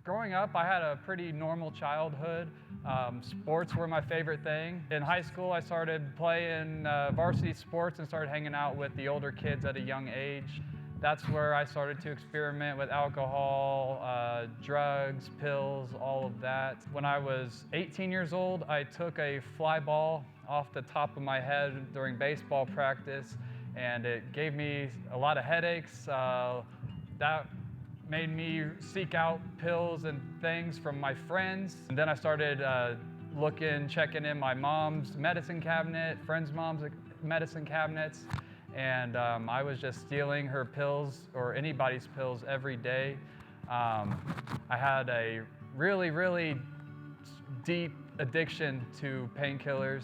Growing up, I had a pretty normal childhood. Sports were my favorite thing. In high school, I started playing varsity sports and started hanging out with the older kids at a young age. That's where I started to experiment with alcohol, drugs, pills, all of that. When I was 18 years old, I took a fly ball off the top of my head during baseball practice, and it gave me a lot of headaches. That made me seek out pills and things from my friends. And then I started checking in my mom's medicine cabinet, friends' mom's medicine cabinets, and I was just stealing her pills or anybody's pills every day. I had a really, really deep addiction to painkillers.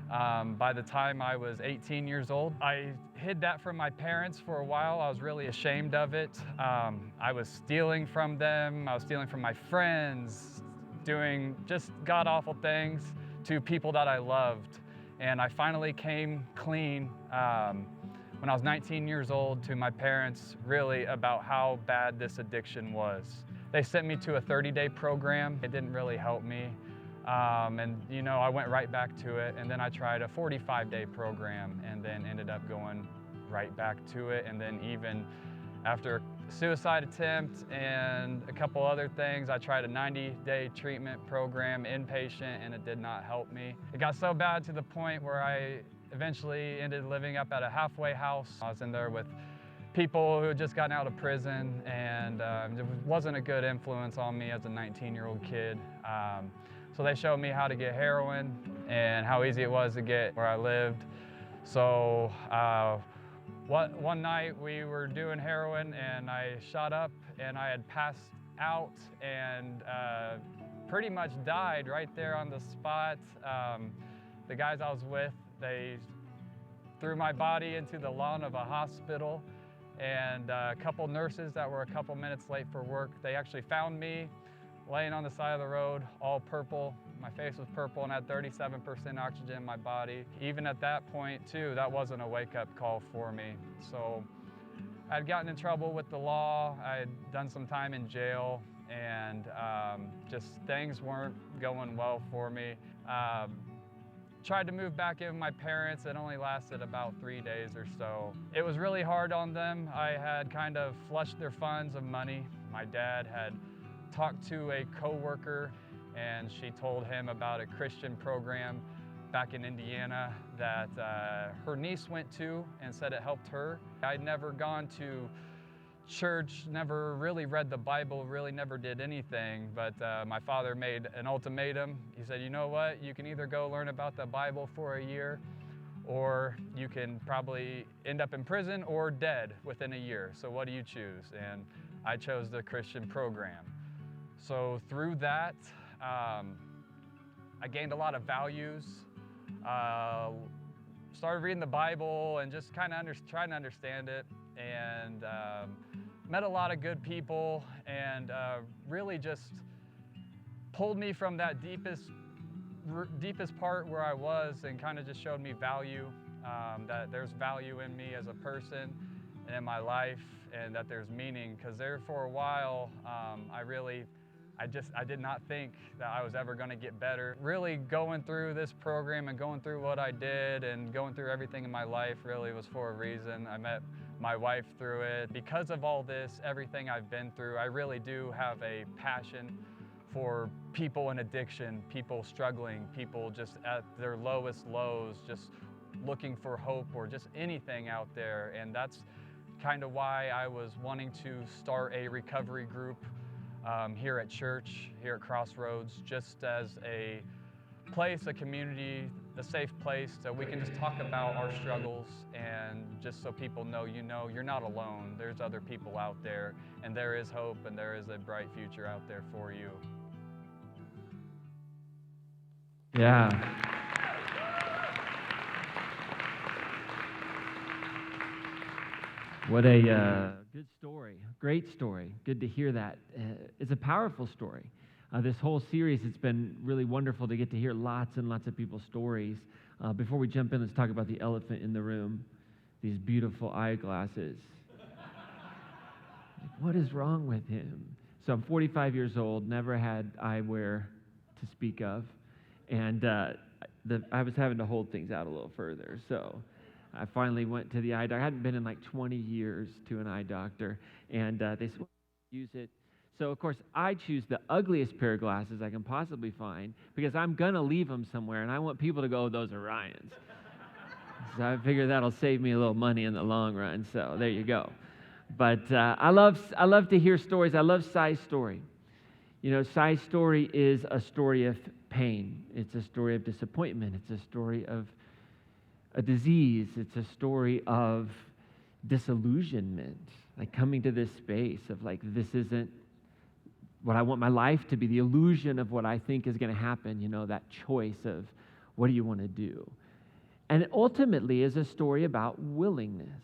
By the time I was 18 years old, I hid that from my parents for a while. I was really ashamed of it. I was stealing from them. I was stealing from my friends, doing just god-awful things to people that I loved. And I finally came clean when I was 19 years old to my parents, really about how bad this addiction was. They sent me to a 30-day program. It didn't really help me. And I went right back to it, and then I tried a 45-day program and then ended up going right back to it. And then even after a suicide attempt and a couple other things, I tried a 90-day treatment program, inpatient, and it did not help me. It got so bad to the point where I eventually ended living up at a halfway house. I was in there with people who had just gotten out of prison, and it wasn't a good influence on me as a 19-year-old kid. So they showed me how to get heroin and how easy it was to get where I lived. So one night we were doing heroin, and I shot up and I had passed out and pretty much died right there on the spot. The guys I was with, they threw my body into the lawn of a hospital, and a couple nurses that were a couple minutes late for work, they actually found me laying on the side of the road, all purple. My face was purple and had 37% oxygen in my body. Even at that point, too, that wasn't a wake-up call for me. So I'd gotten in trouble with the law. I had done some time in jail, and just things weren't going well for me. Tried to move back in with my parents. It only lasted about 3 days or so. It was really hard on them. I had kind of flushed their funds of money. My dad had talked to a coworker, and she told him about a Christian program back in Indiana that her niece went to and said it helped her. I'd never gone to church, never really read the Bible, really never did anything, but my father made an ultimatum. He said, you know what, you can either go learn about the Bible for a year, or you can probably end up in prison or dead within a year. So what do you choose? And I chose the Christian program. So through that, I gained a lot of values, started reading the Bible and just kind of trying to understand it, and met a lot of good people, and really just pulled me from that deepest part where I was, and kind of just showed me value, that there's value in me as a person and in my life, and that there's meaning. Because there for a while, I did not think that I was ever going to get better. Really going through this program and going through what I did and going through everything in my life really was for a reason. I met my wife through it. Because of all this, everything I've been through, I really do have a passion for people in addiction, people struggling, people just at their lowest lows, just looking for hope or just anything out there. And that's kind of why I was wanting to start a recovery group here at church, here at Crossroads, just as a place, a community, a safe place that we can just talk about our struggles, and just so people know, you're not alone. There's other people out there, and there is hope, and there is a bright future out there for you. Yeah. What a good story, great story. Good to hear that. It's a powerful story. This whole series, it's been really wonderful to get to hear lots and lots of people's stories. Before we jump in, let's talk about the elephant in the room, these beautiful eyeglasses. What is wrong with him? So I'm 45 years old, never had eyewear to speak of, and I was having to hold things out a little further. So I finally went to the eye doctor. I hadn't been in like 20 years to an eye doctor, and they said, well, use it. So, of course, I choose the ugliest pair of glasses I can possibly find because I'm going to leave them somewhere, and I want people to go, oh, those are Ryan's. So I figure that'll save me a little money in the long run, so there you go. But I love to hear stories. I love Sai's story. You know, Sai's story is a story of pain. It's a story of disappointment. It's a story of a disease. It's a story of disillusionment, like coming to this space of like, this isn't what I want my life to be, the illusion of what I think is going to happen, you know, that choice of what do you want to do? And it ultimately is a story about willingness.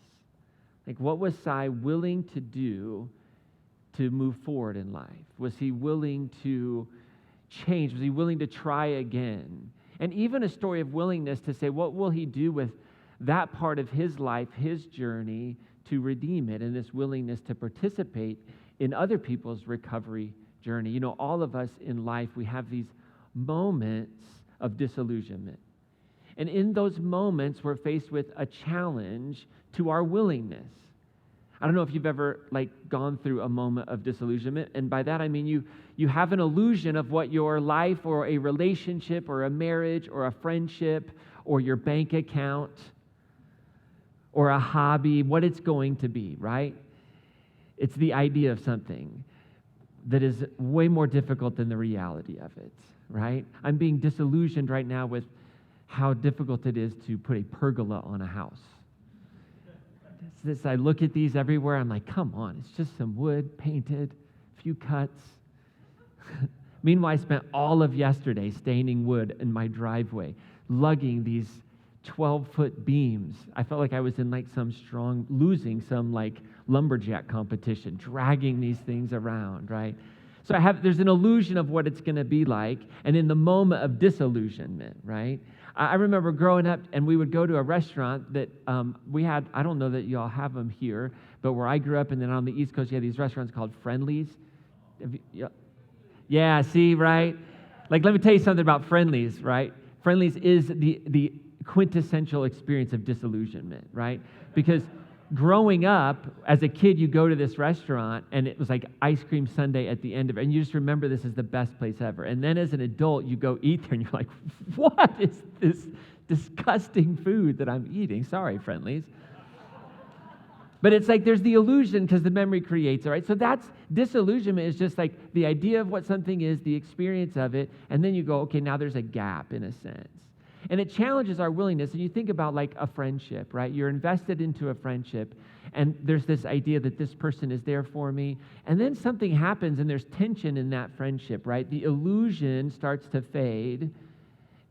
Like, what was Sai willing to do to move forward in life? Was he willing to change? Was he willing to try again? And even a story of willingness to say, what will he do with that part of his life, his journey, to redeem it, and this willingness to participate in other people's recovery journey. You know, all of us in life, we have these moments of disillusionment. And in those moments, we're faced with a challenge to our willingness. I don't know if you've ever gone through a moment of disillusionment, and by that I mean you have an illusion of what your life or a relationship or a marriage or a friendship or your bank account or a hobby, what it's going to be, right? It's the idea of something that is way more difficult than the reality of it, right? I'm being disillusioned right now with how difficult it is to put a pergola on a house. I look at these everywhere, I'm like, come on, it's just some wood, painted, a few cuts. Meanwhile, I spent all of yesterday staining wood in my driveway, lugging these 12-foot beams. I felt like I was in losing some lumberjack competition, dragging these things around, right? So there's an illusion of what it's going to be like, and in the moment of disillusionment, right? I remember growing up, and we would go to a restaurant that we had, I don't know that y'all have them here, but where I grew up, and then on the East Coast, you had these restaurants called Friendlies. Yeah, see, right? Let me tell you something about Friendlies, right? Friendlies is the quintessential experience of disillusionment, right? Because growing up, as a kid, you go to this restaurant, and it was like ice cream sundae at the end of it, and you just remember this is the best place ever. And then as an adult, you go eat there, and you're like, what is this disgusting food that I'm eating? Sorry, Friendlies. But it's like there's the illusion because the memory creates it, right? So that's disillusionment is just like the idea of what something is, the experience of it, and then you go, okay, now there's a gap in a sense. And it challenges our willingness. And you think about a friendship, right? You're invested into a friendship, and there's this idea that this person is there for me. And then something happens, and there's tension in that friendship, right? The illusion starts to fade,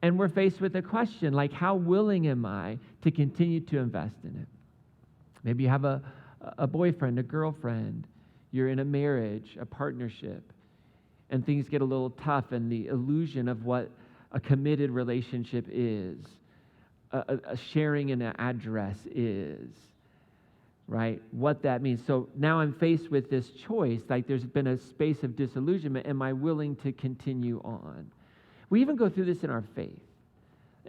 and we're faced with a question, how willing am I to continue to invest in it? Maybe you have a boyfriend, a girlfriend. You're in a marriage, a partnership, and things get a little tough, and the illusion of what a committed relationship is, a sharing an address is, right? What that means. So now I'm faced with this choice, there's been a space of disillusionment. Am I willing to continue on? We even go through this in our faith.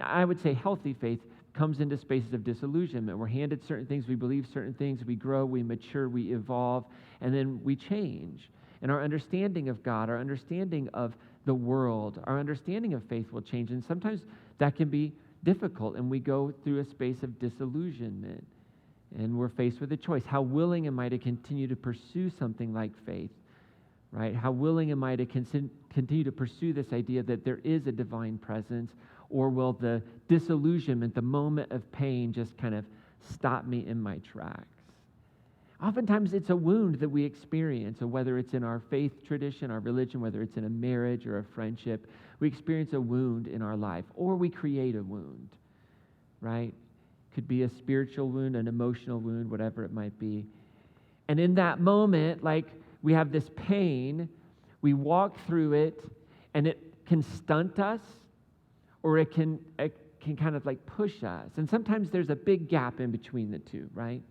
I would say healthy faith comes into spaces of disillusionment. We're handed certain things, we believe certain things, we grow, we mature, we evolve, and then we change. And our understanding of God, our understanding of the world, our understanding of faith will change. And sometimes that can be difficult, and we go through a space of disillusionment. And we're faced with a choice. How willing am I to continue to pursue something like faith? Right? How willing am I to continue to pursue this idea that there is a divine presence? Or will the disillusionment, the moment of pain, just kind of stop me in my tracks? Oftentimes it's a wound that we experience, so whether it's in our faith tradition, our religion, whether it's in a marriage or a friendship, we experience a wound in our life, or we create a wound, right? Could be a spiritual wound, an emotional wound, whatever it might be. And in that moment, we have this pain, we walk through it, and it can stunt us, or it can kind of push us. And sometimes there's a big gap in between the two, right?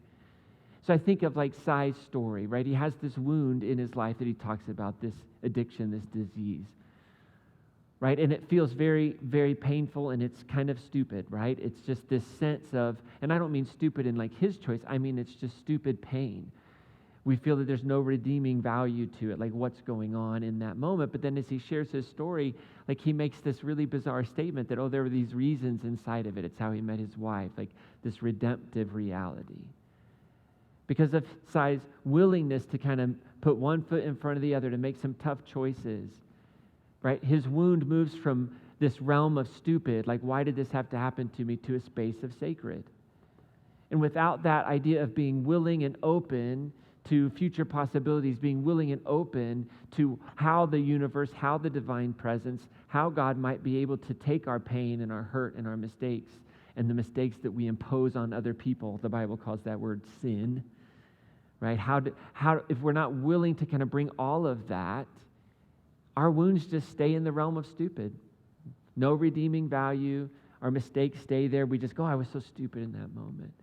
So I think of like Sai's story, right? He has this wound in his life that he talks about, this addiction, this disease, right? And it feels very, very painful, and it's kind of stupid, right? It's just this sense of, and I don't mean stupid in like his choice, I mean it's just stupid pain. We feel that there's no redeeming value to it, like what's going on in that moment. But then as he shares his story, like he makes this really bizarre statement that, oh, there were these reasons inside of it. It's how he met his wife, like this redemptive reality. Because of Sai's willingness to kind of put one foot in front of the other, to make some tough choices, right? His wound moves from this realm of stupid, like why did this have to happen to me, to a space of sacred. And without that idea of being willing and open to future possibilities, being willing and open to how the universe, how the divine presence, how God might be able to take our pain and our hurt and our mistakes and the mistakes that we impose on other people. The Bible calls that word sin, right? How if we're not willing to kind of bring all of that, our wounds just stay in the realm of stupid. No redeeming value. Our mistakes stay there. We just go, I was so stupid in that moment.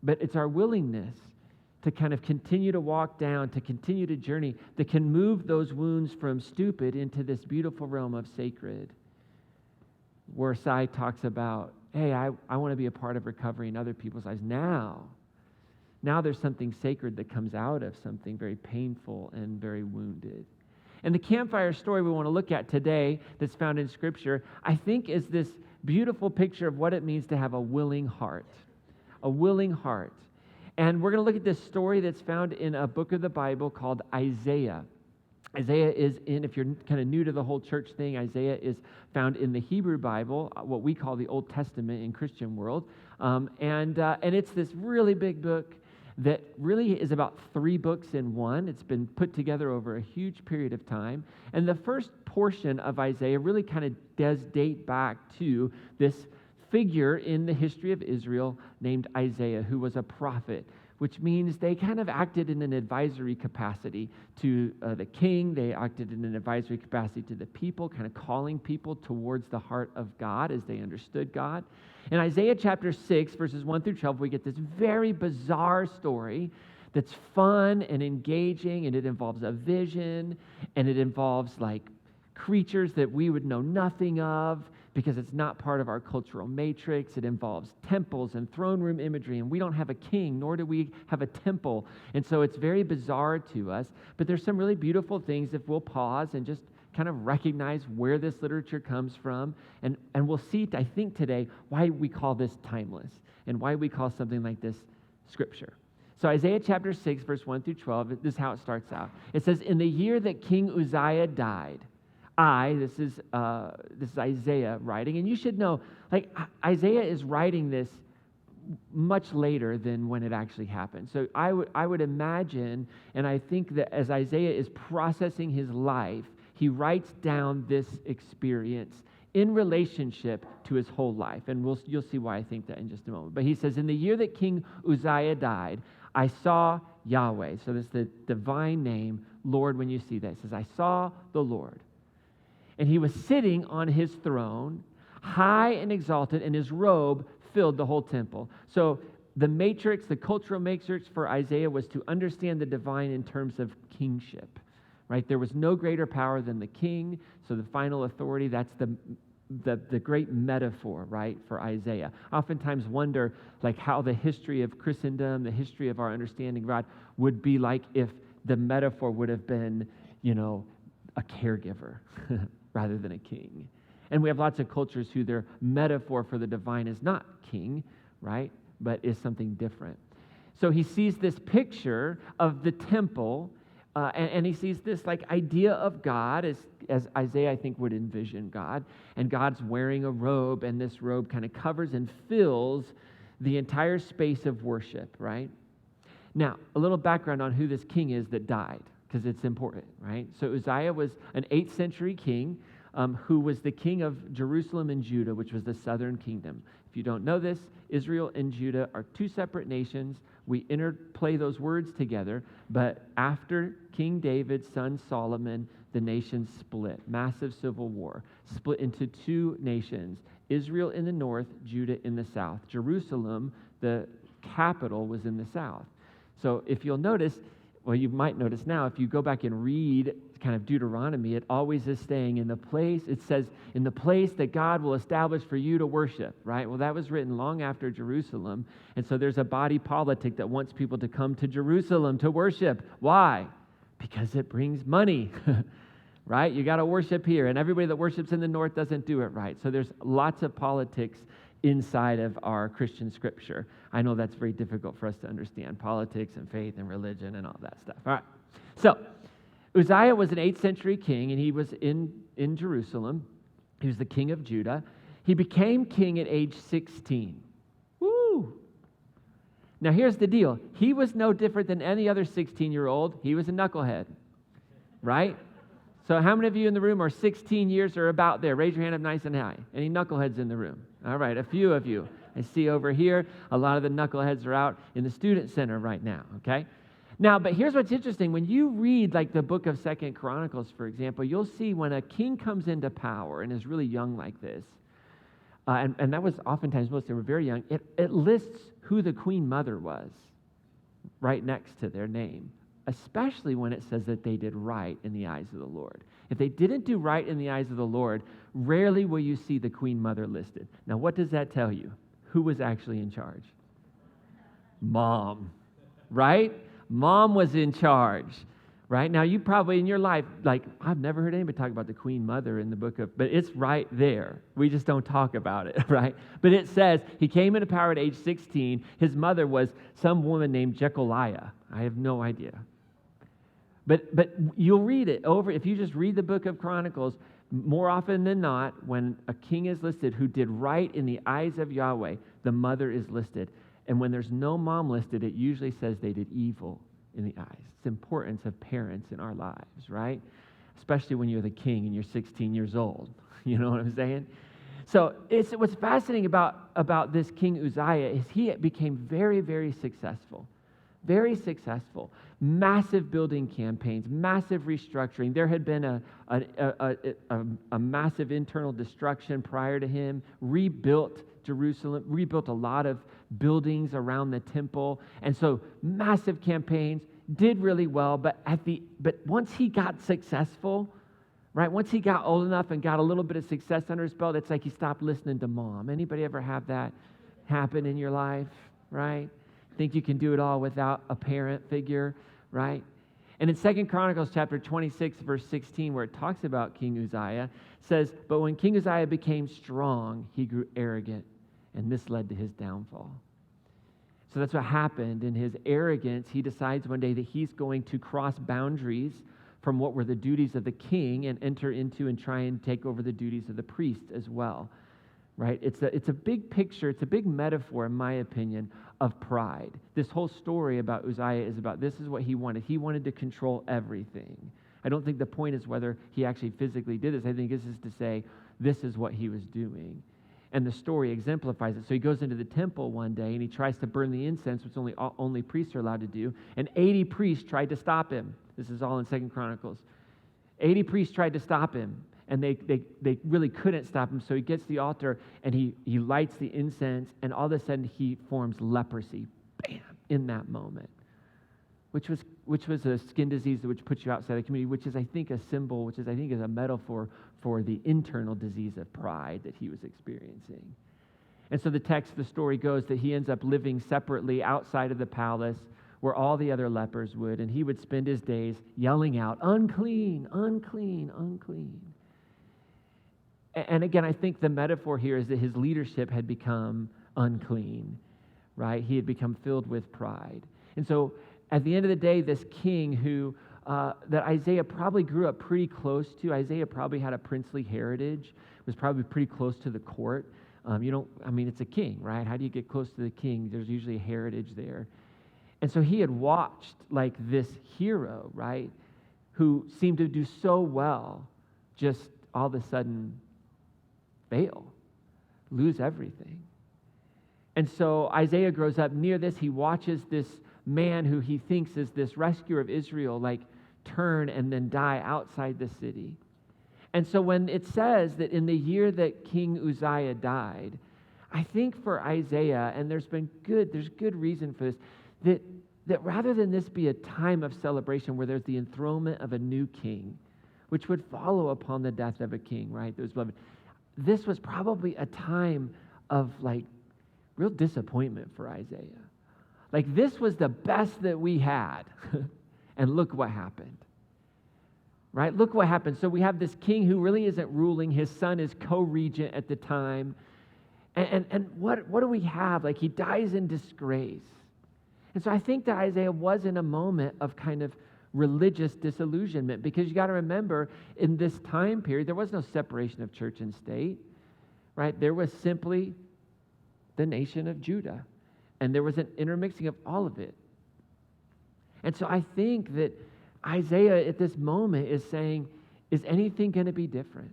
But it's our willingness to kind of continue to walk down, to continue to journey, that can move those wounds from stupid into this beautiful realm of sacred, where Sai talks about, hey, I want to be a part of recovery in other people's lives. Now there's something sacred that comes out of something very painful and very wounded. And the Campfire story we want to look at today that's found in Scripture, I think is this beautiful picture of what it means to have a willing heart. A willing heart. And we're going to look at this story that's found in a book of the Bible called Isaiah. Isaiah is in, if you're kind of new to the whole church thing, Isaiah is found in the Hebrew Bible, what we call the Old Testament in Christian world. And it's this really big book that really is about 3 books in one. It's been put together over a huge period of time. And the first portion of Isaiah really kind of does date back to this figure in the history of Israel named Isaiah, who was a prophet, which means they kind of acted in an advisory capacity to the king. They acted in an advisory capacity to the people, kind of calling people towards the heart of God as they understood God. In Isaiah chapter 6, verses 1 through 12, we get this very bizarre story that's fun and engaging, and it involves a vision, and it involves like creatures that we would know nothing of, because it's not part of our cultural matrix. It involves temples and throne room imagery, and we don't have a king, nor do we have a temple. And so it's very bizarre to us, but there's some really beautiful things if we'll pause and just kind of recognize where this literature comes from. And we'll see, I think today, why we call this timeless and why we call something like this Scripture. So Isaiah chapter 6, verse 1 through 12, this is how it starts out. It says, in the year that King Uzziah died, this is Isaiah writing, and you should know, like Isaiah is writing this much later than when it actually happened. So I would imagine, and I think that as Isaiah is processing his life, he writes down this experience in relationship to his whole life, and you'll see why I think that in just a moment. But he says, in the year that King Uzziah died, I saw Yahweh. So this is the divine name, Lord, when you see that. It says, I saw the Lord. And he was sitting on his throne, high and exalted, and his robe filled the whole temple. So the matrix, the cultural matrix for Isaiah was to understand the divine in terms of kingship, right? There was no greater power than the king, so the final authority, that's the great metaphor, right, for Isaiah. I oftentimes wonder, like, how the history of Christendom, the history of our understanding of God would be like if the metaphor would have been, a caregiver rather than a king. And we have lots of cultures who their metaphor for the divine is not king, right, but is something different. So he sees this picture of the temple, and he sees this like idea of God as Isaiah, I think, would envision God. And God's wearing a robe, and this robe kind of covers and fills the entire space of worship, right? Now, a little background on who this king is that died, because it's important, right? So Uzziah was an 8th century king who was the king of Jerusalem and Judah, which was the southern kingdom. If you don't know this, Israel and Judah are 2 separate nations. We interplay those words together, but after King David's son Solomon, the nation split. Massive civil war. Split into 2 nations. Israel in the north, Judah in the south. Jerusalem, the capital, was in the south. So if you'll notice, well, you might notice now, if you go back and read kind of Deuteronomy, it always is staying in the place, it says, in the place that God will establish for you to worship, right? Well, that was written long after Jerusalem. And so there's a body politic that wants people to come to Jerusalem to worship. Why? Because it brings money, right? You got to worship here. And everybody that worships in the north doesn't do it right. So there's lots of politics inside of our Christian scripture. I know that's very difficult for us to understand, politics and faith and religion and all that stuff. All right. So Uzziah was an 8th century king, and he was in Jerusalem. He was the king of Judah. He became king at age 16. Woo! Now here's the deal. He was no different than any other 16-year-old. He was a knucklehead, right? So how many of you in the room are 16 years or about there? Raise your hand up nice and high. Any knuckleheads in the room? All right, a few of you. I see over here, a lot of the knuckleheads are out in the student center right now, okay? Now, but here's what's interesting. When you read like the book of 2 Chronicles, for example, you'll see when a king comes into power and is really young like this, and that was oftentimes most, they were very young, it lists who the queen mother was right next to their name, especially when it says that they did right in the eyes of the Lord. If they didn't do right in the eyes of the Lord, rarely will you see the queen mother listed. Now, what does that tell you? Who was actually in charge? Mom, right? Mom was in charge, right? Now, you probably in your life, like, I've never heard anybody talk about the queen mother in the book of, but it's right there. We just don't talk about it, right? But it says he came into power at age 16. His mother was some woman named Jecoliah. I have no idea. But you'll read it over, if you just read the book of Chronicles, more often than not, when a king is listed who did right in the eyes of Yahweh, the mother is listed. And when there's no mom listed, it usually says they did evil in the eyes. It's the importance of parents in our lives, right? Especially when you're the king and you're 16 years old. You know what I'm saying? So what's fascinating about this King Uzziah is he became very, very successful. Very successful. Massive building campaigns, massive restructuring. There had been a massive internal destruction prior to him, rebuilt Jerusalem, rebuilt a lot of buildings around the temple. And so massive campaigns, did really well, but once he got successful, right? Once he got old enough and got a little bit of success under his belt, it's like he stopped listening to mom. Anybody ever have that happen in your life, right? Think you can do it all without a parent figure, right? And in 2 Chronicles chapter 26, verse 16, where it talks about King Uzziah, says, but when King Uzziah became strong, he grew arrogant, and this led to his downfall. So that's what happened. In his arrogance, he decides one day that he's going to cross boundaries from what were the duties of the king and enter into and try and take over the duties of the priest as well, right? It's a big picture, it's a big metaphor, in my opinion, of pride. This whole story about Uzziah is about this is what he wanted. He wanted to control everything. I don't think the point is whether he actually physically did this. I think this is to say this is what he was doing. And the story exemplifies it. So he goes into the temple one day and he tries to burn the incense, which only priests are allowed to do. And 80 priests tried to stop him. This is all in 2 Chronicles. 80 priests tried to stop him. And they really couldn't stop him. So he gets to the altar and he lights the incense, and all of a sudden he forms leprosy, bam, in that moment, which was a skin disease which puts you outside the community, which is, I think, a symbol, which is, I think, is a metaphor for the internal disease of pride that he was experiencing. And so the story goes that he ends up living separately outside of the palace where all the other lepers would, and he would spend his days yelling out, unclean, unclean, unclean. And again, I think the metaphor here is that his leadership had become unclean, right? He had become filled with pride. And so at the end of the day, this king who, that Isaiah probably grew up pretty close to, Isaiah probably had a princely heritage, was probably pretty close to the court. It's a king, right? How do you get close to the king? There's usually a heritage there. And so he had watched like this hero, right, who seemed to do so well, just all of a sudden fail, lose everything. And so Isaiah grows up near this. He watches this man who he thinks is this rescuer of Israel, like turn and then die outside the city. And so when it says that in the year that King Uzziah died, I think for Isaiah, and there's good reason for this, that rather than this be a time of celebration where there's the enthronement of a new king, which would follow upon the death of a king, right? That was beloved. This was probably a time of like real disappointment for Isaiah. Like this was the best that we had. And look what happened. Right? Look what happened. So we have this king who really isn't ruling. His son is co-regent at the time. And what do we have? Like he dies in disgrace. And so I think that Isaiah was in a moment of kind of religious disillusionment, because you got to remember, in this time period, there was no separation of church and state, right? There was simply the nation of Judah, and there was an intermixing of all of it. And so I think that Isaiah at this moment is saying, is anything going to be different?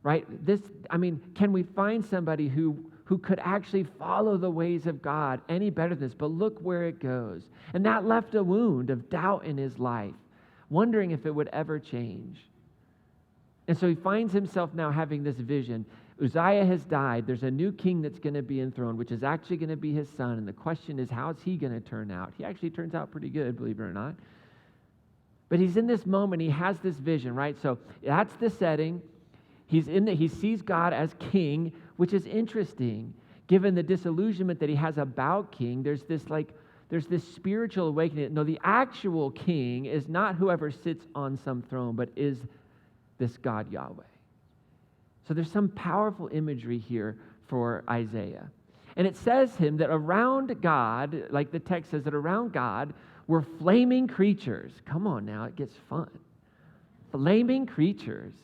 Right? Can we find somebody who could actually follow the ways of God any better than this? But look where it goes. And that left a wound of doubt in his life, wondering if it would ever change. And so he finds himself now having this vision. Uzziah has died. There's a new king that's going to be enthroned, which is actually going to be his son. And the question is, how is he going to turn out? He actually turns out pretty good, believe it or not. But he's in this moment. He has this vision, right? So that's the setting. He sees God as king, which is interesting, given the disillusionment that he has about king. There's this spiritual awakening. No, the actual king is not whoever sits on some throne, but is this God Yahweh. So there's some powerful imagery here for Isaiah. And it says him that around God, like the text says, that around God were flaming creatures. Come on now, it gets fun. Flaming creatures.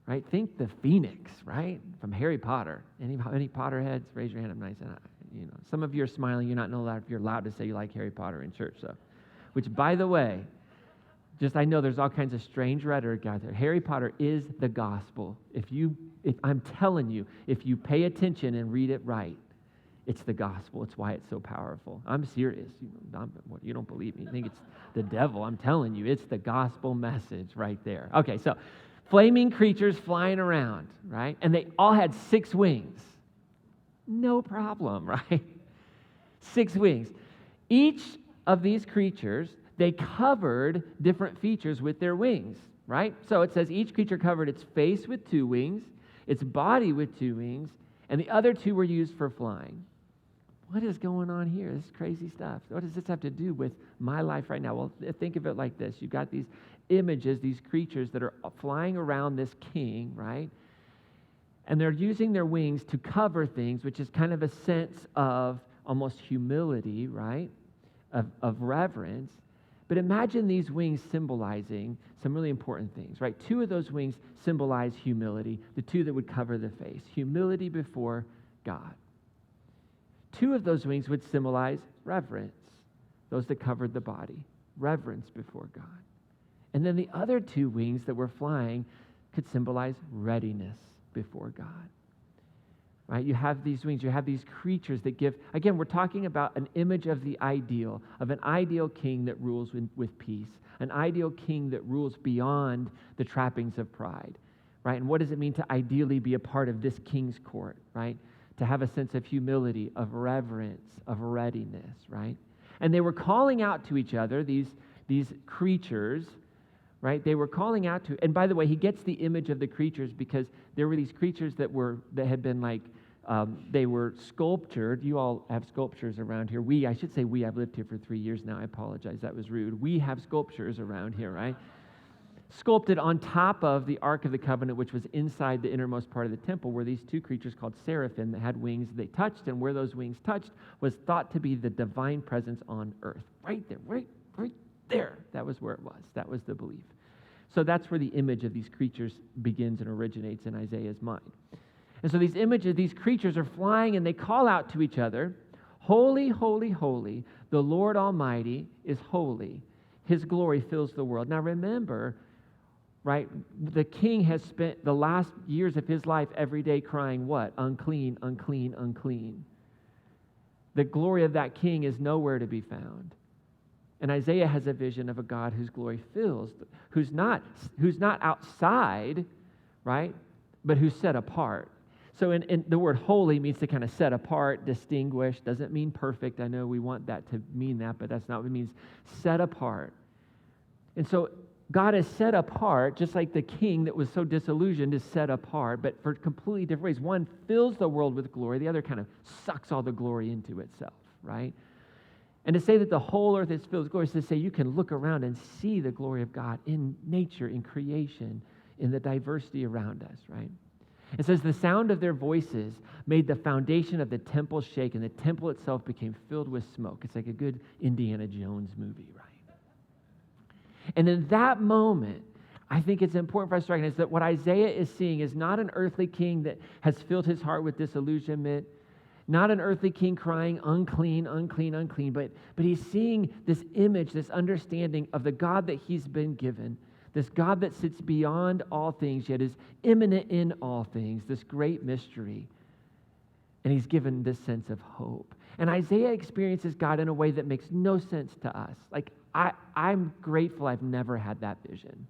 Right? Think the phoenix, right? From Harry Potter. Any Potterheads? Raise your hand. I'm nice. Some of you are smiling. You're not allowed, if you're allowed to say you like Harry Potter in church. So, which, by the way, I know there's all kinds of strange rhetoric out there. Harry Potter is the gospel. If I'm telling you, if you pay attention and read it right, it's the gospel. It's why it's so powerful. I'm serious. You don't believe me. You think it's the devil. I'm telling you, it's the gospel message right there. Okay, so flaming creatures flying around, right? And they all had 6 wings. No problem, right? 6 wings. Each of these creatures, they covered different features with their wings, right? So it says each creature covered its face with 2 wings, its body with 2 wings, and the other 2 were used for flying. What is going on here? This is crazy stuff. What does this have to do with my life right now? Well, think of it like this. You've got these images, these creatures that are flying around this king, right? And they're using their wings to cover things, which is kind of a sense of almost humility, right? Of reverence. But imagine these wings symbolizing some really important things, right? 2 of those wings symbolize humility, the 2 that would cover the face. Humility before God. 2 of those wings would symbolize reverence, those that covered the body. Reverence before God. And then the other 2 wings that were flying could symbolize readiness before God. Right? You have these wings, you have these creatures that give, again, we're talking about an image of the ideal, of an ideal king that rules with peace, an ideal king that rules beyond the trappings of pride. Right? And what does it mean to ideally be a part of this king's court, right? To have a sense of humility, of reverence, of readiness, right? And they were calling out to each other, these creatures, right? They were calling out to, and by the way, he gets the image of the creatures because there were these creatures that had been like, they were sculptured. You all have sculptures around here. I've lived here for 3 years now. I apologize, that was rude. We have sculptures around here, right? Sculpted on top of the Ark of the Covenant, which was inside the innermost part of the temple, were these 2 creatures called seraphim that had wings. They touched, and where those wings touched was thought to be the divine presence on earth. Right there, right there. That was where it was. That was the belief. So that's where the image of these creatures begins and originates in Isaiah's mind. And so these images, these creatures are flying, and they call out to each other, "Holy, holy, holy, the Lord Almighty is holy. His glory fills the world." Now remember, right, the king has spent the last years of his life every day crying what? Unclean, unclean, unclean. The glory of that king is nowhere to be found. And Isaiah has a vision of a God whose glory fills, who's not outside, right, but who's set apart. So in the word holy means to kind of set apart, distinguish. Doesn't mean perfect. I know we want that to mean that, but that's not what it means. Set apart. And so God is set apart, just like the king that was so disillusioned is set apart, but for completely different ways. One fills the world with glory. The other kind of sucks all the glory into itself, right? And to say that the whole earth is filled with glory is to say you can look around and see the glory of God in nature, in creation, in the diversity around us, right? It says the sound of their voices made the foundation of the temple shake, and the temple itself became filled with smoke. It's like a good Indiana Jones movie, right? And in that moment, I think it's important for us to recognize that what Isaiah is seeing is not an earthly king that has filled his heart with disillusionment, not an earthly king crying, unclean, unclean, unclean, but he's seeing this image, this understanding of the God that he's been given, this God that sits beyond all things, yet is immanent in all things, this great mystery. And he's given this sense of hope. And Isaiah experiences God in a way that makes no sense to us. Like, I'm grateful I've never had that vision.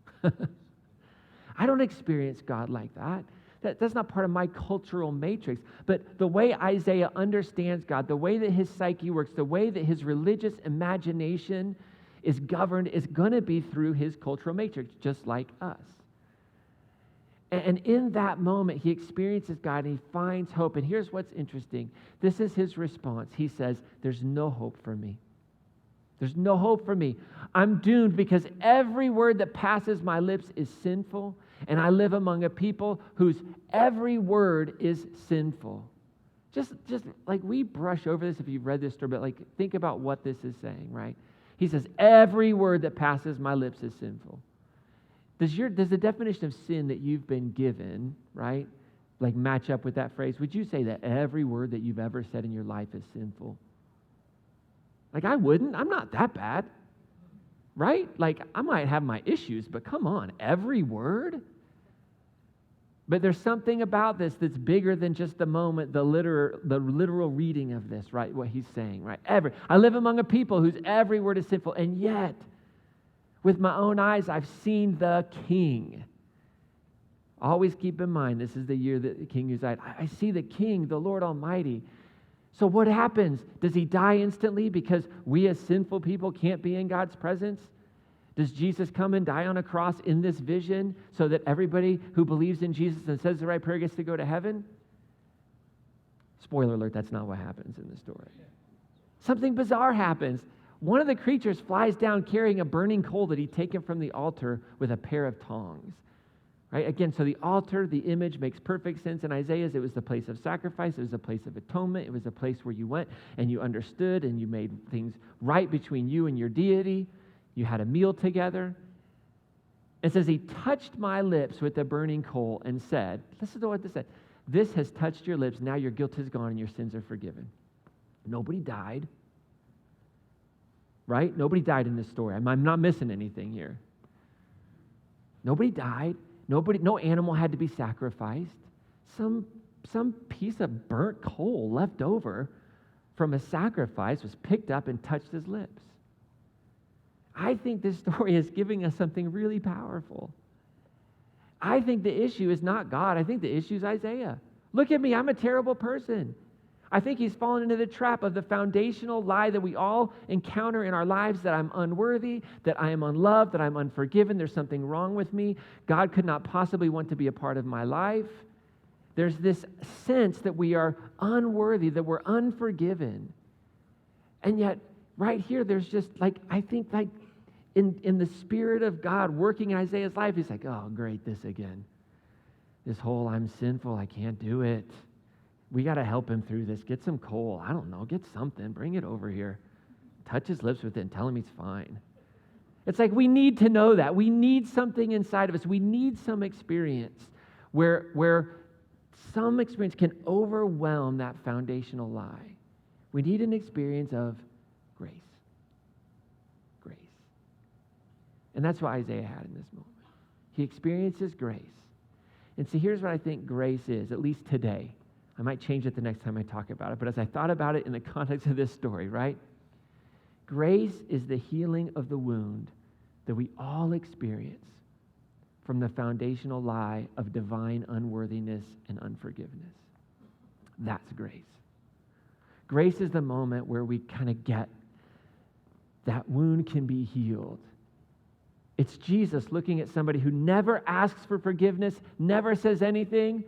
I don't experience God like that. That's not part of my cultural matrix. But the way Isaiah understands God, the way that his psyche works, the way that his religious imagination is governed is going to be through his cultural matrix, just like us. And in that moment, he experiences God and he finds hope. And here's what's interesting. This is his response. He says, there's no hope for me. There's no hope for me. I'm doomed because every word that passes my lips is sinful, and I live among a people whose every word is sinful. Just like we brush over this if you've read this story, but like think about what this is saying, right? He says, every word that passes my lips is sinful. Does the definition of sin that you've been given, right, like match up with that phrase? Would you say that every word that you've ever said in your life is sinful? Like, I wouldn't. I'm not that bad, right? Like, I might have my issues, but come on, every word? But there's something about this that's bigger than just the moment, the literal reading of this, right? What he's saying, right? I live among a people whose every word is sinful, and yet, with my own eyes, I've seen the King. Always keep in mind, this is the year that the King Uzziah. I see the King, the Lord Almighty. So what happens? Does he die instantly because we as sinful people can't be in God's presence? Does Jesus come and die on a cross in this vision so that everybody who believes in Jesus and says the right prayer gets to go to heaven? Spoiler alert, that's not what happens in the story. Something bizarre happens. One of the creatures flies down carrying a burning coal that he'd taken from the altar with a pair of tongs. Right? Again, so the altar, the image makes perfect sense in Isaiah's. It was the place of sacrifice. It was a place of atonement. It was a place where you went and you understood and you made things right between you and your deity. You had a meal together. It says, he touched my lips with the burning coal and said, listen to what this said, this has touched your lips. Now your guilt is gone and your sins are forgiven. Nobody died. Right? Nobody died in this story. I'm not missing anything here. Nobody died. No animal had to be sacrificed. Some piece of burnt coal left over from a sacrifice was picked up and touched his lips. I think this story is giving us something really powerful. I think the issue is not God. I think the issue is Isaiah. Look at me. I'm a terrible person. I think he's fallen into the trap of the foundational lie that we all encounter in our lives, that I'm unworthy, that I am unloved, that I'm unforgiven, there's something wrong with me. God could not possibly want to be a part of my life. There's this sense that we are unworthy, that we're unforgiven. And yet, right here, there's just like, I think like in the Spirit of God working in Isaiah's life, he's like, oh, great, this again. This whole I'm sinful, I can't do it. We got to help him through this. Get some coal. I don't know. Get something. Bring it over here. Touch his lips with it and tell him he's fine. It's like we need to know that. We need something inside of us. We need some experience where some experience can overwhelm that foundational lie. We need an experience of grace. Grace. And that's what Isaiah had in this moment. He experiences grace. And see, here's what I think grace is, at least today. I might change it the next time I talk about it, but as I thought about it in the context of this story, right? Grace is the healing of the wound that we all experience from the foundational lie of divine unworthiness and unforgiveness. That's grace. Grace is the moment where we kind of get that wound can be healed. It's Jesus looking at somebody who never asks for forgiveness, never says anything.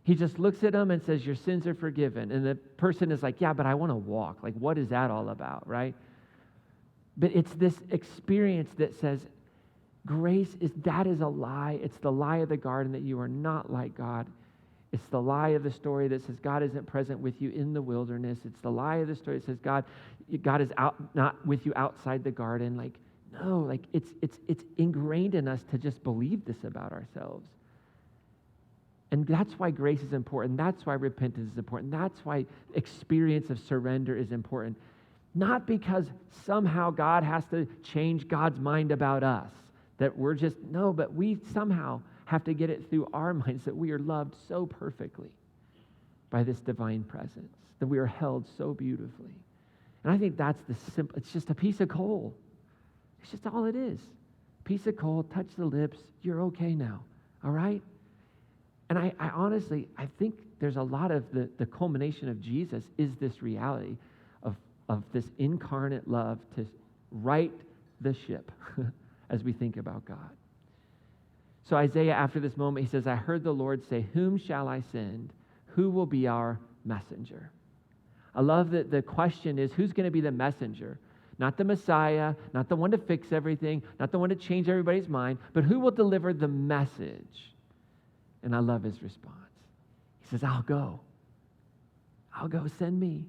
He just looks at them and says, your sins are forgiven. And the person is like, yeah, but I want to walk. Like, what is that all about, right? But it's this experience that says, grace that is a lie. It's the lie of the garden that you are not like God. It's the lie of the story that says God isn't present with you in the wilderness. It's the lie of the story that says God is not with you outside the garden. Like, no, like it's ingrained in us to just believe this about ourselves. And that's why grace is important. That's why repentance is important. That's why experience of surrender is important. Not because somehow God has to change God's mind about us. That we're just, no, but we somehow have to get it through our minds that we are loved so perfectly by this divine presence, that we are held so beautifully. And I think that's the simple, it's just a piece of coal. It's just all it is. Piece of coal, touch the lips, you're okay now, all right? And I honestly, I think there's a lot of the culmination of Jesus is this reality of this incarnate love to right the ship as we think about God. So Isaiah, after this moment, he says, I heard the Lord say, whom shall I send? Who will be our messenger? I love that the question is, who's going to be the messenger? Not the Messiah, not the one to fix everything, not the one to change everybody's mind, but who will deliver the message? And I love his response. He says, I'll go. I'll go, send me.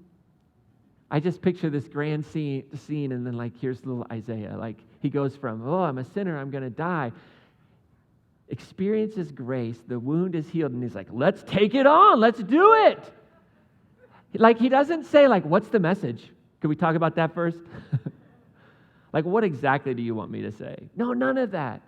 I just picture this grand scene, and then like, here's little Isaiah. Like, he goes from, oh, I'm a sinner, I'm going to die. Experiences grace, the wound is healed, and he's like, let's take it on, let's do it. Like, he doesn't say, like, what's the message? Can we talk about that first? Like, what exactly do you want me to say? No, none of that.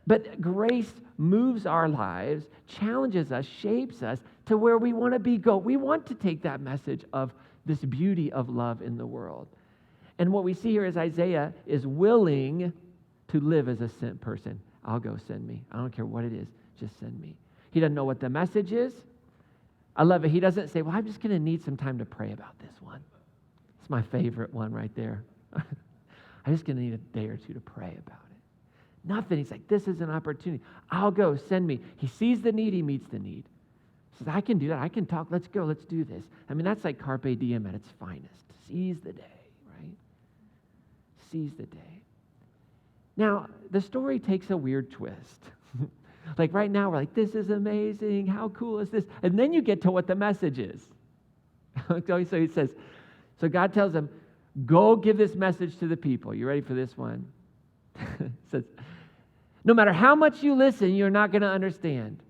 But grace moves our lives, challenges us, shapes us to where we want to be go. We want to take that message of this beauty of love in the world. And what we see here is Isaiah is willing to live as a sent person. I'll go, send me. I don't care what it is, just send me. He doesn't know what the message is. I love it. He doesn't say, well, I'm just going to need some time to pray about this one. It's my favorite one right there. I'm just going to need a day or two to pray about it. Nothing. He's like, this is an opportunity. I'll go, send me. He sees the need, he meets the need. He says, I can do that. I can talk. Let's go. Let's do this. I mean, that's like carpe diem at its finest. Seize the day, right? Seize the day. Now, the story takes a weird twist. Like right now, we're like, this is amazing. How cool is this? And then you get to what the message is. So he says, so God tells him, go give this message to the people. You ready for this one? It says, no matter how much you listen, you're not going to understand.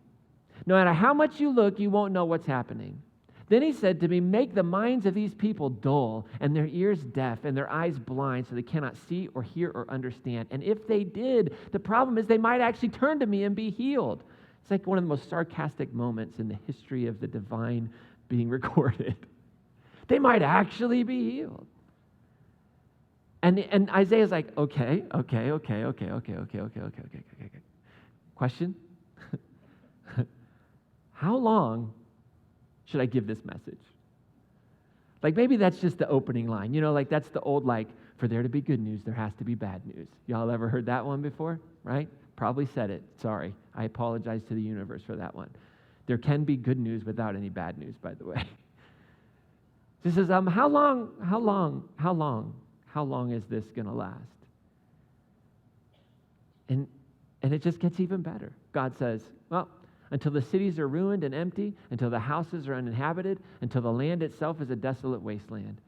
No matter how much you look, you won't know what's happening. Then he said to me, make the minds of these people dull and their ears deaf and their eyes blind so they cannot see or hear or understand. And if they did, the problem is they might actually turn to me and be healed. It's like one of the most sarcastic moments in the history of the divine being recorded. They might actually be healed. And Isaiah's like, okay. Question? How long should I give this message? Like maybe that's just the opening line. You know, like that's the old like, for there to be good news, there has to be bad news. Y'all ever heard that one before? Right? Probably said it. Sorry. I apologize to the universe for that one. There can be good news without any bad news, by the way. He says, how long is this going to last? And it just gets even better. God says, well, until the cities are ruined and empty, until the houses are uninhabited, until the land itself is a desolate wasteland.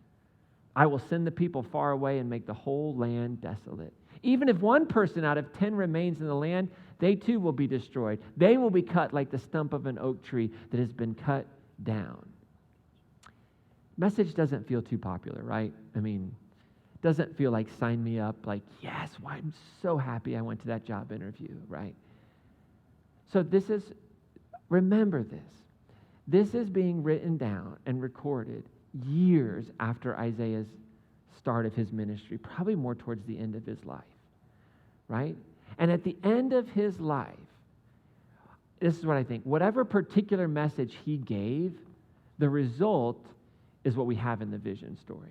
I will send the people far away and make the whole land desolate. Even if one person out of 10 remains in the land, they too will be destroyed. They will be cut like the stump of an oak tree that has been cut down. Message doesn't feel too popular, right? I mean, doesn't feel like sign me up, like, yes, why I'm so happy I went to that job interview, right? So remember this. This is being written down and recorded years after Isaiah's start of his ministry, probably more towards the end of his life, right? And at the end of his life, this is what I think, whatever particular message he gave The result is what we have in the vision story.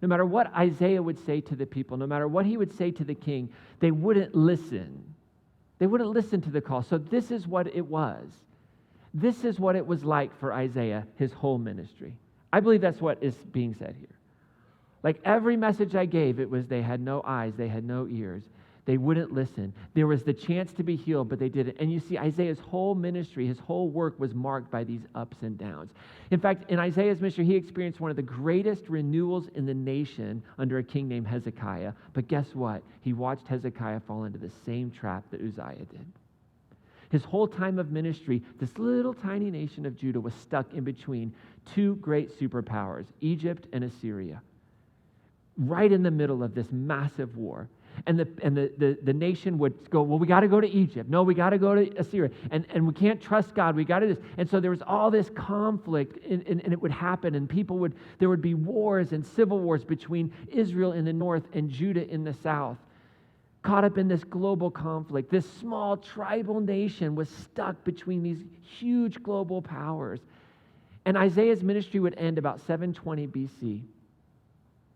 No matter what Isaiah would say to the people, no matter what he would say to the king, they wouldn't listen. They wouldn't listen to the call. So this is what it was. This is what it was like for Isaiah, his whole ministry. I believe that's what is being said here. Like every message I gave, it was they had no eyes, they had no ears. They wouldn't listen. There was the chance to be healed, but they didn't. And you see, Isaiah's whole ministry, his whole work was marked by these ups and downs. In fact, in Isaiah's ministry, he experienced one of the greatest renewals in the nation under a king named Hezekiah. But guess what? He watched Hezekiah fall into the same trap that Uzziah did. His whole time of ministry, this little tiny nation of Judah was stuck in between two great superpowers, Egypt and Assyria, right in the middle of this massive war. And the nation would go, well, we got to go to Egypt. No, we got to go to Assyria. And we can't trust God. We got to do this. And so there was all this conflict, and it would happen. And there would be wars and civil wars between Israel in the north and Judah in the south. Caught up in this global conflict. This small tribal nation was stuck between these huge global powers. And Isaiah's ministry would end about 720 BC.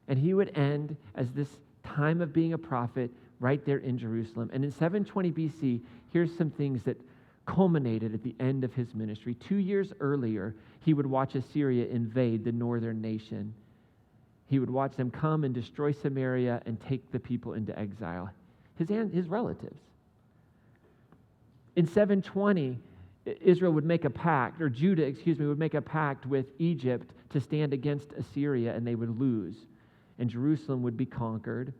And he would end as this time of being a prophet right there in Jerusalem. And in 720 BC, here's some things that culminated at the end of his ministry. 2 years earlier, he would watch Assyria invade the northern nation. He would watch them come and destroy Samaria and take the people into exile, his relatives. In 720, Israel would make a pact, or Judah, would make a pact with Egypt to stand against Assyria, and they would lose. And Jerusalem would be conquered.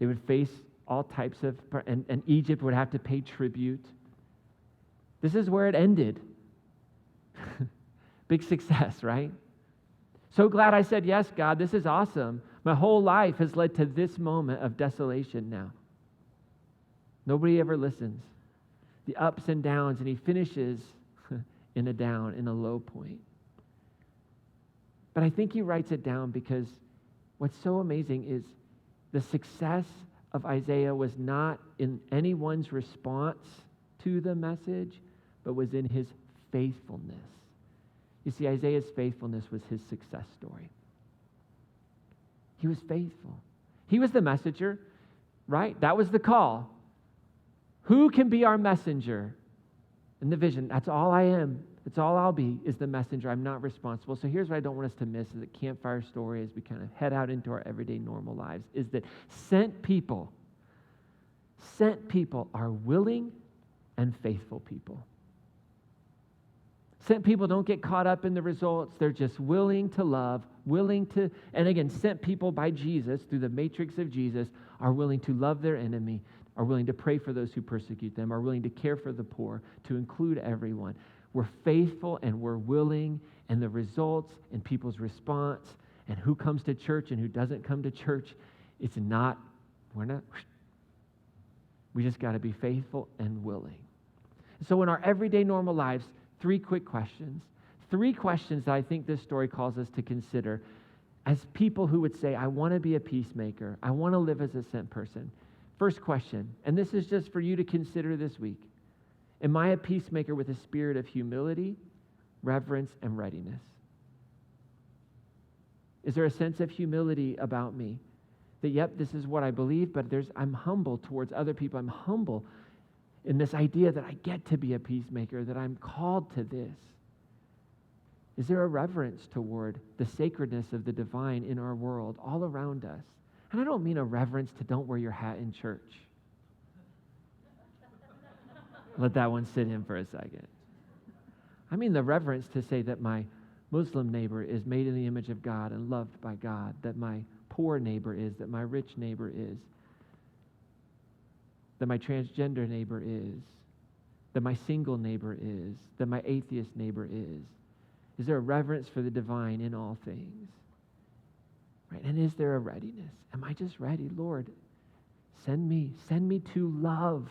They would face all types of, and Egypt would have to pay tribute. This is where it ended. Big success, right? So glad I said, yes, God, this is awesome. My whole life has led to this moment of desolation now. Nobody ever listens. The ups and downs, and he finishes in a low point. But I think he writes it down because what's so amazing is the success of Isaiah was not in anyone's response to the message, but was in his faithfulness. You see, Isaiah's faithfulness was his success story. He was faithful. He was the messenger, right? That was the call. Who can be our messenger? In the vision, that's all I am. It's all I'll be, is the messenger. I'm not responsible. So here's what I don't want us to miss, is the Campfire story as we kind of head out into our everyday normal lives, is that sent people are willing and faithful people. Sent people don't get caught up in the results. They're just willing to love, and again, sent people by Jesus, through the matrix of Jesus, are willing to love their enemy, are willing to pray for those who persecute them, are willing to care for the poor, to include everyone. We're faithful and we're willing, and the results and people's response and who comes to church and who doesn't come to church, we just got to be faithful and willing. So in our everyday normal lives, 3 quick questions. 3 questions that I think this story calls us to consider as people who would say, I want to be a peacemaker. I want to live as a sent person. First question, and this is just for you to consider this week. Am I a peacemaker with a spirit of humility, reverence, and readiness? Is there a sense of humility about me? That, yep, this is what I believe, but I'm humble towards other people. I'm humble in this idea that I get to be a peacemaker, that I'm called to this. Is there a reverence toward the sacredness of the divine in our world, all around us? And I don't mean a reverence to don't wear your hat in church. Let that one sit in for a second. I mean the reverence to say that my Muslim neighbor is made in the image of God and loved by God, that my poor neighbor is, that my rich neighbor is, that my transgender neighbor is, that my single neighbor is, that my atheist neighbor is. Is there a reverence for the divine in all things? Right? And is there a readiness? Am I just ready? Lord, send me to love.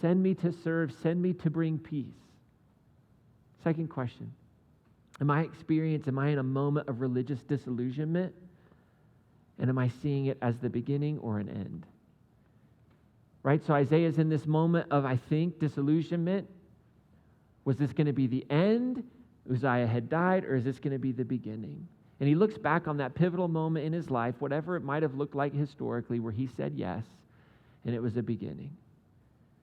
Send me to serve. Send me to bring peace. Second question. Am I in a moment of religious disillusionment? And am I seeing it as the beginning or an end? Right? So Isaiah's in this moment of, I think, disillusionment. Was this going to be the end? Uzziah had died, or is this going to be the beginning? And he looks back on that pivotal moment in his life, whatever it might have looked like historically, where he said yes, and it was a beginning.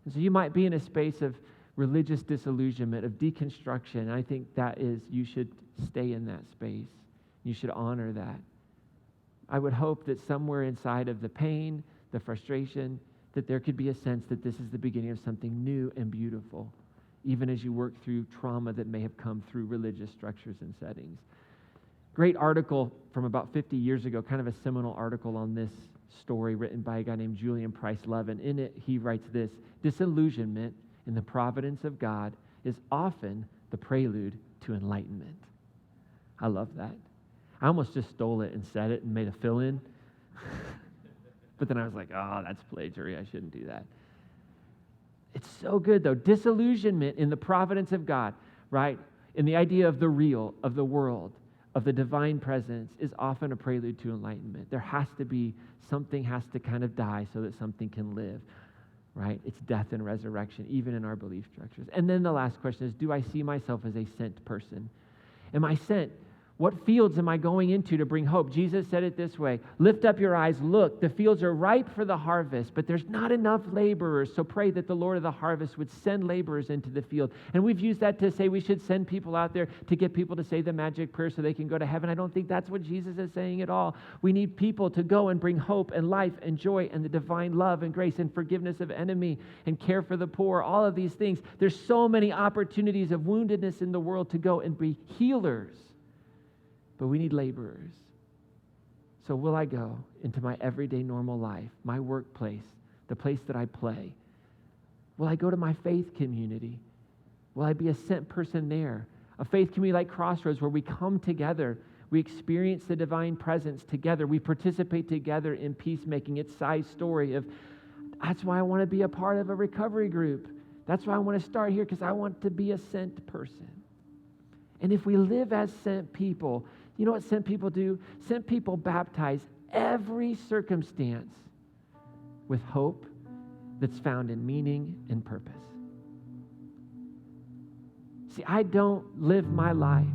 And so you might be in a space of religious disillusionment, of deconstruction. And I think that is, you should stay in that space. You should honor that. I would hope that somewhere inside of the pain, the frustration, that there could be a sense that this is the beginning of something new and beautiful, even as you work through trauma that may have come through religious structures and settings. Great article from about 50 years ago, kind of a seminal article on this story written by a guy named Julian Price Levin. In it, he writes this: disillusionment in the providence of God is often the prelude to enlightenment. I love that. I almost just stole it and said it and made a fill-in. But then I was like, oh, that's plagiarism. I shouldn't do that. It's so good, though. Disillusionment in the providence of God, right? In the idea of the real, of the world, of the divine presence, is often a prelude to enlightenment. There has to be, something has to kind of die so that something can live, right? It's death and resurrection, even in our belief structures. And then the last question is, do I see myself as a sent person? Am I sent? What fields am I going into to bring hope? Jesus said it this way: lift up your eyes, look, the fields are ripe for the harvest, but there's not enough laborers. So pray that the Lord of the harvest would send laborers into the field. And we've used that to say we should send people out there to get people to say the magic prayer so they can go to heaven. I don't think that's what Jesus is saying at all. We need people to go and bring hope and life and joy and the divine love and grace and forgiveness of enemy and care for the poor, all of these things. There's so many opportunities of woundedness in the world to go and be healers. But we need laborers. So will I go into my everyday normal life, my workplace, the place that I play? Will I go to my faith community? Will I be a sent person there? A faith community like Crossroads, where we come together, we experience the divine presence together, we participate together in peacemaking. It's Sai's story of, that's why I want to be a part of a recovery group. That's why I want to start here, because I want to be a sent person. And if we live as sent people, you know what sent people do? Sent people baptize every circumstance with hope that's found in meaning and purpose. See, I don't live my life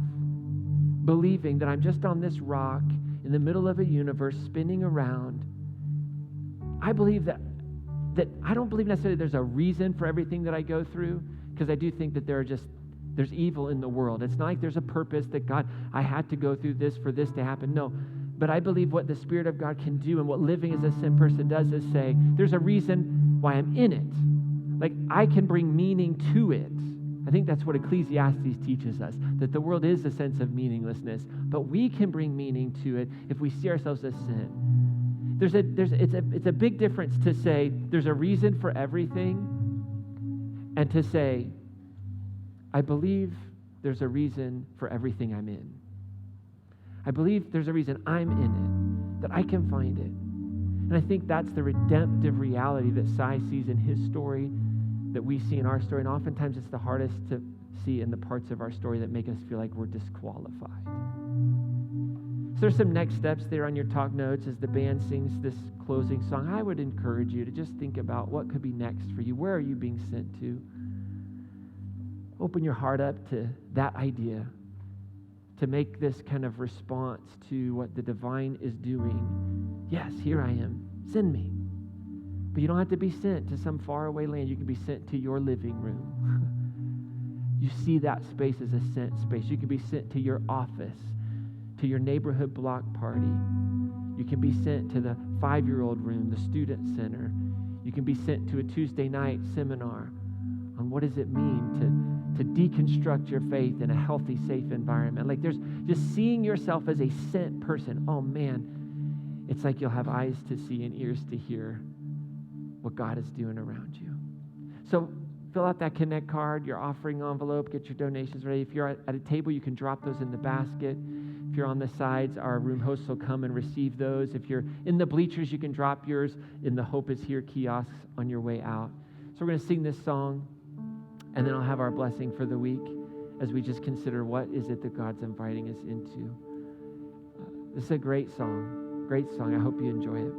believing that I'm just on this rock in the middle of a universe spinning around. I believe that I don't believe necessarily there's a reason for everything that I go through, because I do think that there's evil in the world. It's not like there's a purpose that God, I had to go through this for this to happen. No, but I believe what the Spirit of God can do and what living as a sent person does is say, there's a reason why I'm in it. Like, I can bring meaning to it. I think that's what Ecclesiastes teaches us, that the world is a sense of meaninglessness, but we can bring meaning to it if we see ourselves as sin. It's a big difference to say there's a reason for everything and to say, I believe there's a reason for everything I'm in. I believe there's a reason I'm in it, that I can find it. And I think that's the redemptive reality that Sai sees in his story, that we see in our story. And oftentimes it's the hardest to see in the parts of our story that make us feel like we're disqualified. So there's some next steps there on your talk notes as the band sings this closing song. I would encourage you to just think about what could be next for you. Where are you being sent to? Open your heart up to that idea, to make this kind of response to what the divine is doing. Yes, here I am. Send me. But you don't have to be sent to some faraway land. You can be sent to your living room. You see that space as a sent space. You can be sent to your office, to your neighborhood block party. You can be sent to the 5-year-old room, the student center. You can be sent to a Tuesday night seminar on what does it mean to deconstruct your faith in a healthy, safe environment. Like, there's just seeing yourself as a sent person. Oh man, it's like you'll have eyes to see and ears to hear what God is doing around you. So fill out that Connect card, your offering envelope, get your donations ready. If you're at a table, you can drop those in the basket. If you're on the sides, our room hosts will come and receive those. If you're in the bleachers, you can drop yours in the Hope is Here kiosks on your way out. So we're going to sing this song, and then I'll have our blessing for the week as we just consider what is it that God's inviting us into. This is a great song. Great song. I hope you enjoy it.